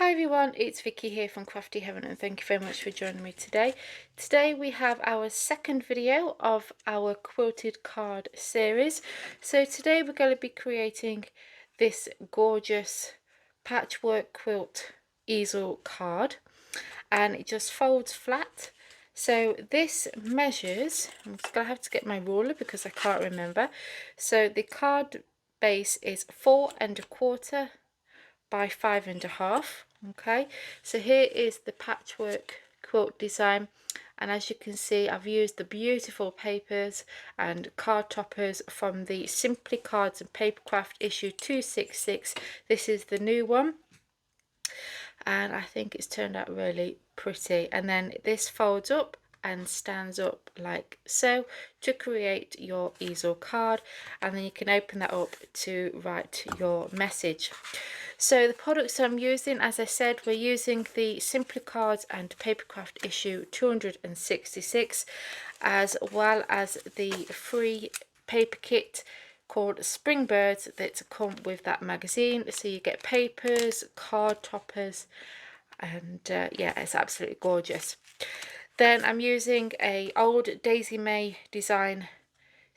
Hi everyone, it's Vicky here from Crafty Heaven and thank you very much for joining me today. Today we have our second video of our quilted card series. So today we're going to be creating this gorgeous patchwork quilt easel card, and it just folds flat. So this measures, I'm just going to have to get my ruler because I can't remember. So the card base is 4 1/4 by 5 1/2. Okay, so here is the patchwork quilt design, and as you can see I've used the beautiful papers and card toppers from the Simply Cards and Papercraft issue 266. This is the new one and I think it's turned out really pretty, and then this folds up and stands up like so to create your easel card, and then you can open that up to write your message. So the products I'm using, as I said, we're using the Simply Cards and Papercraft issue 266, as well as the free paper kit called Springbirds that come with that magazine. So you get papers, card toppers, and yeah, it's absolutely gorgeous. Then I'm using a old Daisy May design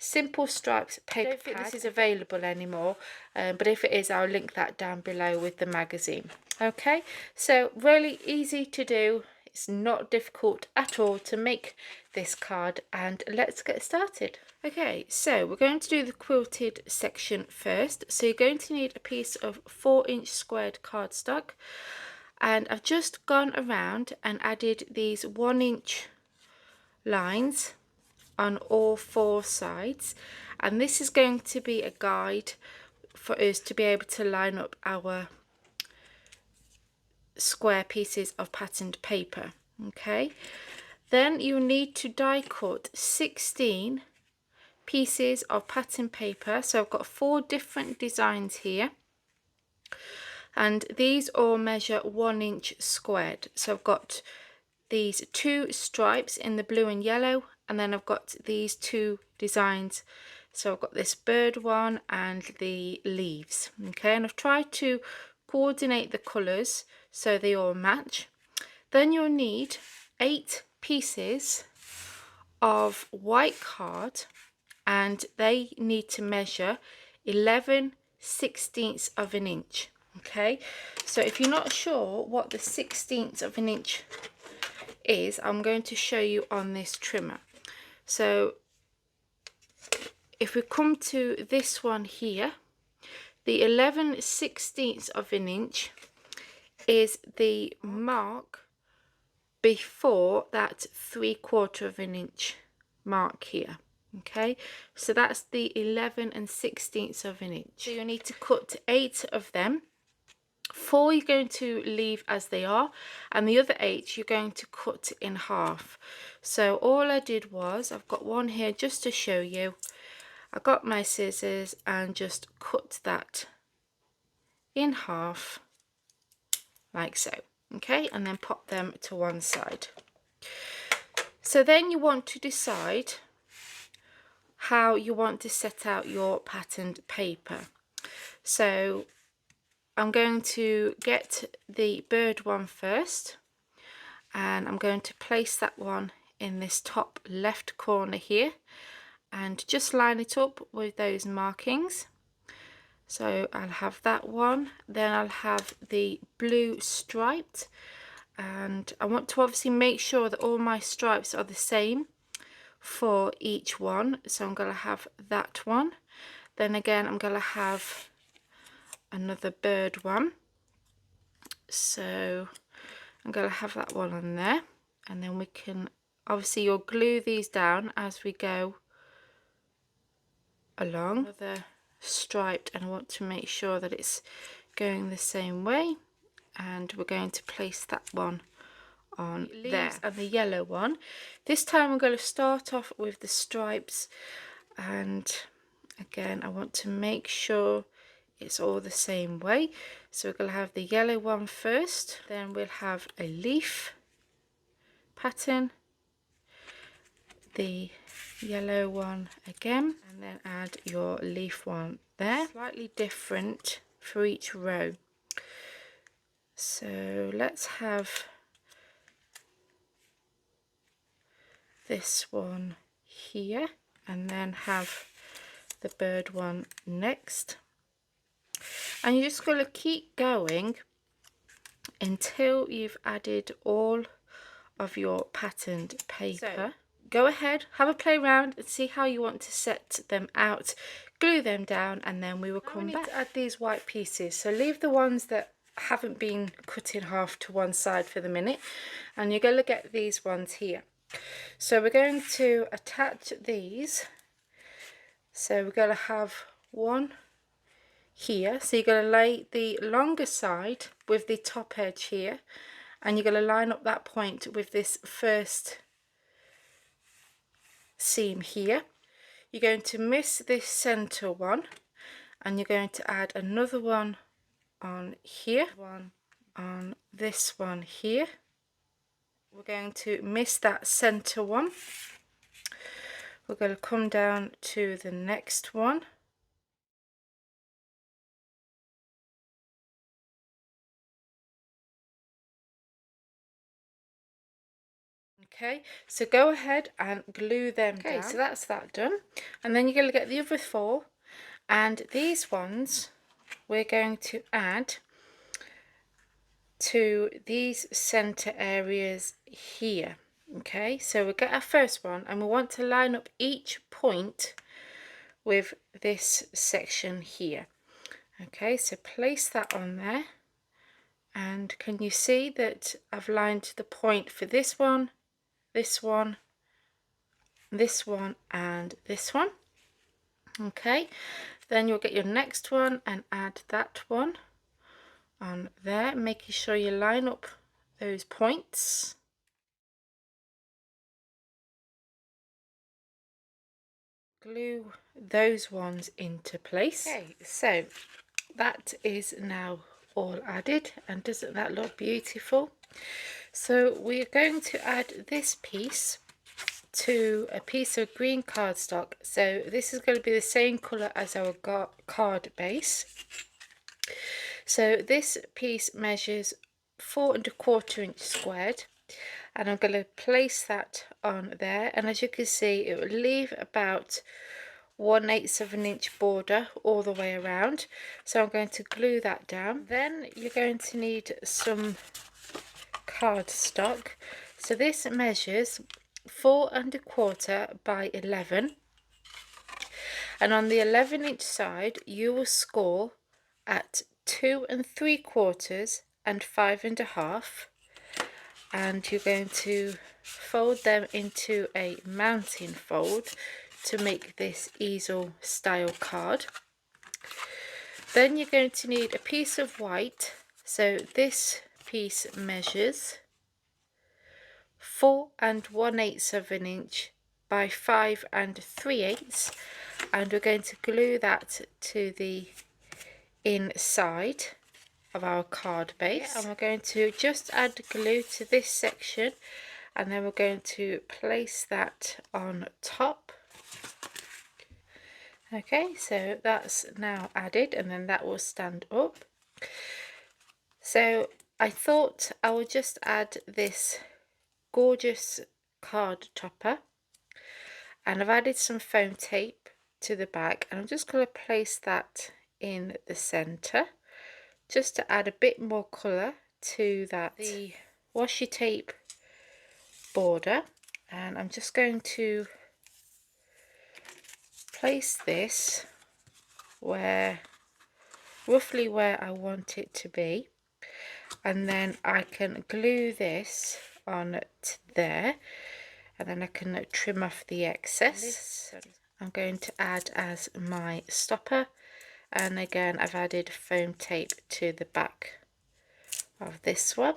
simple stripes paper. I don't think this is available anymore, but if it is, I'll link that down below with the magazine. Okay, so really easy to do. It's not difficult at all to make this card, and let's get started. Okay, so we're going to do the quilted section first. So you're going to need a piece of 4-inch squared cardstock, and I've just gone around and added these 1-inch lines on all 4 sides, and this is going to be a guide for us to be able to line up our square pieces of patterned paper. Okay, then you need to die cut 16 pieces of pattern paper. So I've got 4 different designs here, and these all measure 1 inch squared. So I've got these 2 stripes in the blue and yellow, and then I've got these 2 designs. So I've got this bird one and the leaves. Okay, and I've tried to coordinate the colours so they all match. Then you'll need 8 pieces of white card, and they need to measure 11/16 of an inch. Okay, so if you're not sure what the 16th of an inch is, I'm going to show you on this trimmer. So if we come to this one here, the 11/16 of an inch is the mark before that 3/4 of an inch mark here. Okay, so that's the 11/16 of an inch. So you need to cut 8 of them. 4 you're going to leave as they are, and the other 8 you're going to cut in half. So all I did was, I've got one here just to show you, I got my scissors and just cut that in half like so. Okay, and then pop them to one side. So then you want to decide how you want to set out your patterned paper. So I'm going to get the bird one first, and I'm going to place that one in this top left corner here and just line it up with those markings. So I'll have that one, then I'll have the blue striped, and I want to obviously make sure that all my stripes are the same for each one. So I'm going to have that one, then again I'm going to have another bird one, so I'm going to have that one on there, and then we can obviously, you'll glue these down as we go along. Another striped, and I want to make sure that it's going the same way, and we're going to place that one on there. And the yellow one, this time I'm going to start off with the stripes, and again I want to make sure it's all the same way. So we're going to have the yellow one first, then we'll have a leaf pattern, the yellow one again, and then add your leaf one there. Slightly different for each row. So let's have this one here, and then have the bird one next. And you're just going to keep going until you've added all of your patterned paper. So, go ahead, have a play around and see how you want to set them out. Glue them down, and then we will come back. To add these white pieces, so leave the ones that haven't been cut in half to one side for the minute, and you're going to get these ones here. So we're going to attach these. So we're going to have one here, so you're going to lay the longer side with the top edge here, and you're going to line up that point with this first seam here. You're going to miss this center one, and you're going to add another one on here, one on this one here. We're going to miss that center one. We're going to come down to the next one. Okay, so go ahead and glue them down. Okay, so that's that done. And then you're going to get the other four, and these ones we're going to add to these center areas here. Okay, so we'll get our first one, and we want to line up each point with this section here. Okay, so place that on there, and can you see that I've lined the point for this one, this one, this one, and this one? Okay, then you'll get your next one and add that one on there, making sure you line up those points. Glue those ones into place. Okay, so that is now all added, and doesn't that look beautiful? So we're going to add this piece to a piece of green cardstock. So this is going to be the same colour as our card base. So this piece measures 4¼ inch squared, and I'm going to place that on there, and as you can see it will leave about 1/8 inch border all the way around. So I'm going to glue that down. Then you're going to need some cardstock. So this measures 4¼ by 11, and on the 11-inch side you will score at 2¾ and 5½, and you're going to fold them into a mounting fold to make this easel style card. Then you're going to need a piece of white. So this piece measures 4⅛ inch by 5�3/8, and we're going to glue that to the inside of our card base. And we're going to just add glue to this section, and then we're going to place that on top. Okay, so that's now added, and then that will stand up. So I thought I would just add this gorgeous card topper, and I've added some foam tape to the back, and I'm just going to place that in the center just to add a bit more colour to that the washi tape border. And I'm just going to place this roughly where I want it to be, and then I can glue this on to there, and then I can trim off the excess. I'm going to add as my stopper, and again I've added foam tape to the back of this one,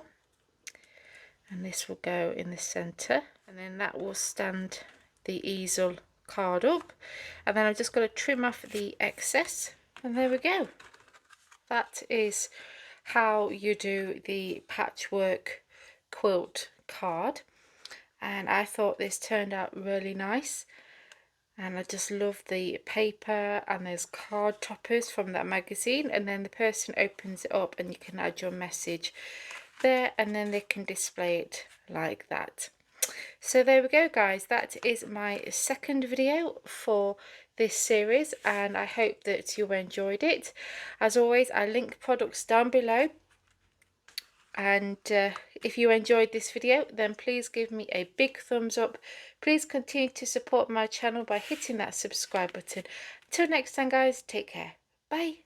and this will go in the center, and then that will stand the easel card up. And then I'm just going to trim off the excess, and there we go. That is how you do the patchwork quilt card, and I thought this turned out really nice. And I just love the paper, and there's card toppers from that magazine, and then the person opens it up and you can add your message there, and then they can display it like that. So there we go, guys, that is my second video for this series, and I hope that you enjoyed it. As always, I link products down below, and if you enjoyed this video, then please give me a big thumbs up. Please continue to support my channel by hitting that subscribe button. Until next time, guys, take care. Bye.